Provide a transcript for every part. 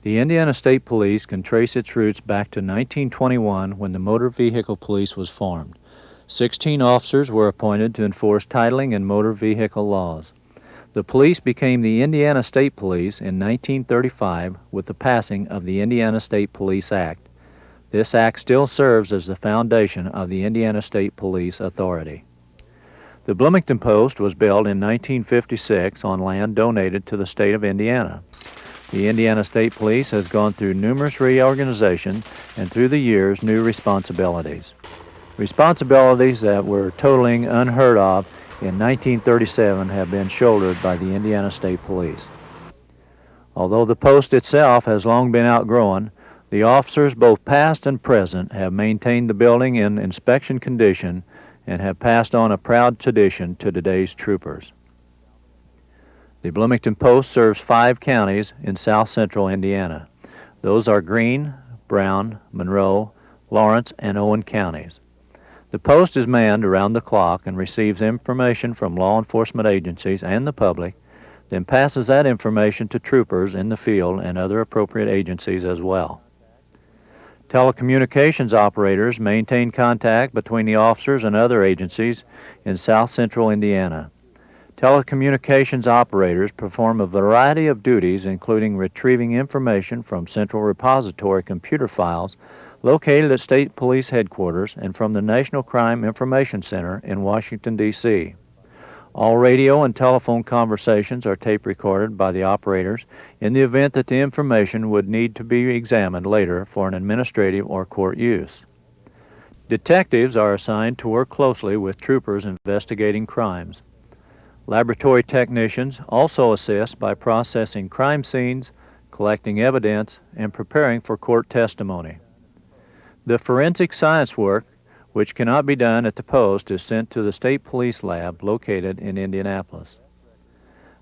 The Indiana State Police can trace its roots back to 1921 when the Motor Vehicle Police was formed. 16 officers were appointed to enforce titling and motor vehicle laws. The police became the Indiana State Police in 1935 with the passing of the Indiana State Police Act. This act still serves as the foundation of the Indiana State Police Authority. The Bloomington Post was built in 1956 on land donated to the state of Indiana. The Indiana State Police has gone through numerous reorganization and through the years new responsibilities. Responsibilities that were totally unheard of in 1937 have been shouldered by the Indiana State Police. Although the post itself has long been outgrown, the officers, both past and present, have maintained the building in inspection condition and have passed on a proud tradition to today's troopers. The Bloomington Post serves 5 counties in south-central Indiana. Those are Greene, Brown, Monroe, Lawrence, and Owen counties. The post is manned around the clock and receives information from law enforcement agencies and the public, then passes that information to troopers in the field and other appropriate agencies as well. Telecommunications operators maintain contact between the officers and other agencies in south-central Indiana. Telecommunications operators perform a variety of duties, including retrieving information from central repository computer files located at State Police Headquarters and from the National Crime Information Center in Washington, D.C. All radio and telephone conversations are tape recorded by the operators in the event that the information would need to be examined later for an administrative or court use. Detectives are assigned to work closely with troopers investigating crimes. Laboratory technicians also assist by processing crime scenes, collecting evidence, and preparing for court testimony. The forensic science work, which cannot be done at the post, is sent to the State Police Lab located in Indianapolis.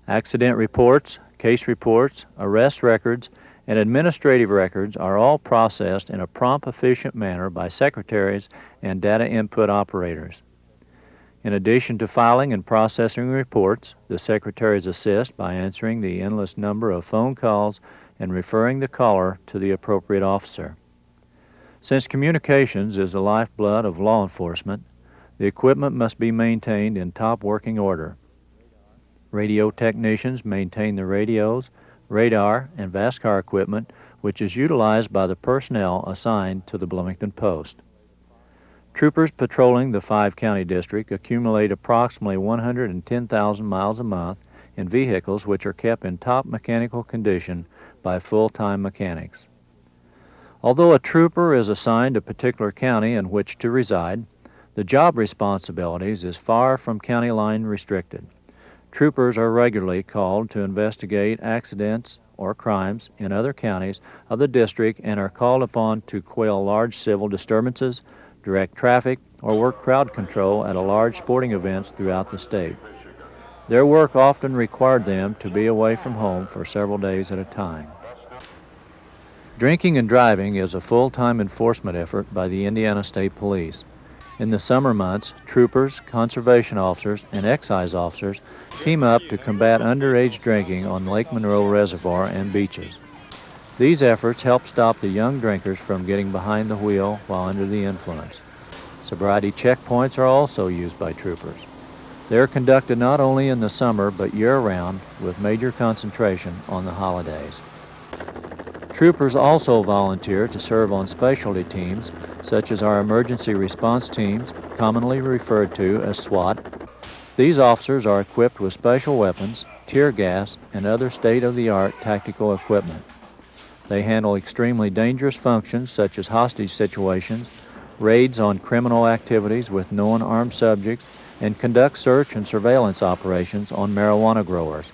Accident reports, case reports, arrest records, and administrative records are all processed in a prompt, efficient manner by secretaries and data input operators. In addition to filing and processing reports, the secretaries assist by answering the endless number of phone calls and referring the caller to the appropriate officer. Since communications is the lifeblood of law enforcement, the equipment must be maintained in top working order. Radio technicians maintain the radios, radar, and VASCAR equipment, which is utilized by the personnel assigned to the Bloomington Post. Troopers patrolling the 5-county district accumulate approximately 110,000 miles a month in vehicles which are kept in top mechanical condition by full-time mechanics. Although a trooper is assigned a particular county in which to reside, the job responsibilities is far from county line restricted. Troopers are regularly called to investigate accidents or crimes in other counties of the district and are called upon to quell large civil disturbances, direct traffic, or work crowd control at large sporting events throughout the state. Their work often required them to be away from home for several days at a time. Drinking and driving is a full-time enforcement effort by the Indiana State Police. In the summer months, troopers, conservation officers, and excise officers team up to combat underage drinking on Lake Monroe Reservoir and beaches. These efforts help stop the young drinkers from getting behind the wheel while under the influence. Sobriety checkpoints are also used by troopers. They are conducted not only in the summer but year-round, with major concentration on the holidays. Troopers also volunteer to serve on specialty teams, such as our emergency response teams, commonly referred to as SWAT. These officers are equipped with special weapons, tear gas, and other state-of-the-art tactical equipment. They handle extremely dangerous functions such as hostage situations, raids on criminal activities with known armed subjects, and conduct search and surveillance operations on marijuana growers.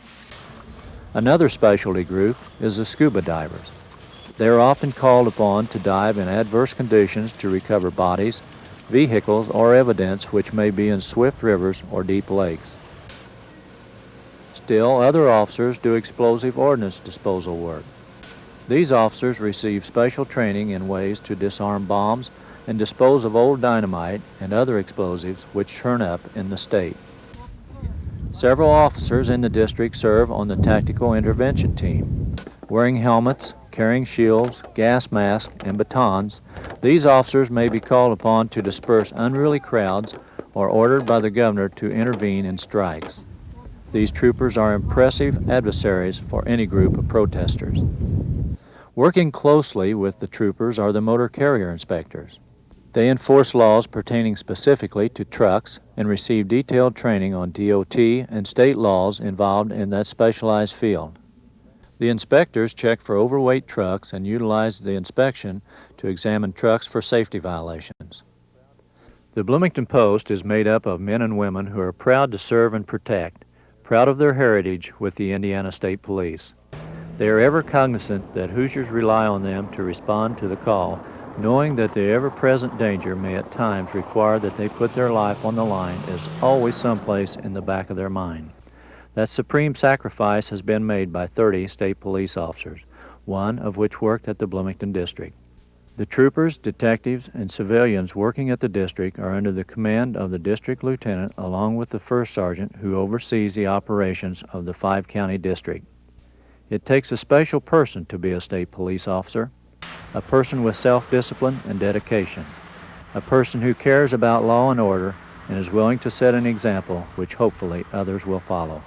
Another specialty group is the scuba divers. They are often called upon to dive in adverse conditions to recover bodies, vehicles, or evidence which may be in swift rivers or deep lakes. Still, other officers do explosive ordnance disposal work. These officers receive special training in ways to disarm bombs and dispose of old dynamite and other explosives which turn up in the state. Several officers in the district serve on the Tactical Intervention Team. Wearing helmets, carrying shields, gas masks, and batons, these officers may be called upon to disperse unruly crowds or ordered by the governor to intervene in strikes. These troopers are impressive adversaries for any group of protesters. Working closely with the troopers are the motor carrier inspectors. They enforce laws pertaining specifically to trucks and receive detailed training on DOT and state laws involved in that specialized field. The inspectors check for overweight trucks and utilize the inspection to examine trucks for safety violations. The Bloomington Post is made up of men and women who are proud to serve and protect, proud of their heritage with the Indiana State Police. They are ever cognizant that Hoosiers rely on them to respond to the call, knowing that the ever-present danger may at times require that they put their life on the line is always someplace in the back of their mind. That supreme sacrifice has been made by 30 state police officers, one of which worked at the Bloomington District. The troopers, detectives, and civilians working at the district are under the command of the district lieutenant along with the first sergeant who oversees the operations of the 5-county district. It takes a special person to be a state police officer, a person with self-discipline and dedication, a person who cares about law and order and is willing to set an example which hopefully others will follow.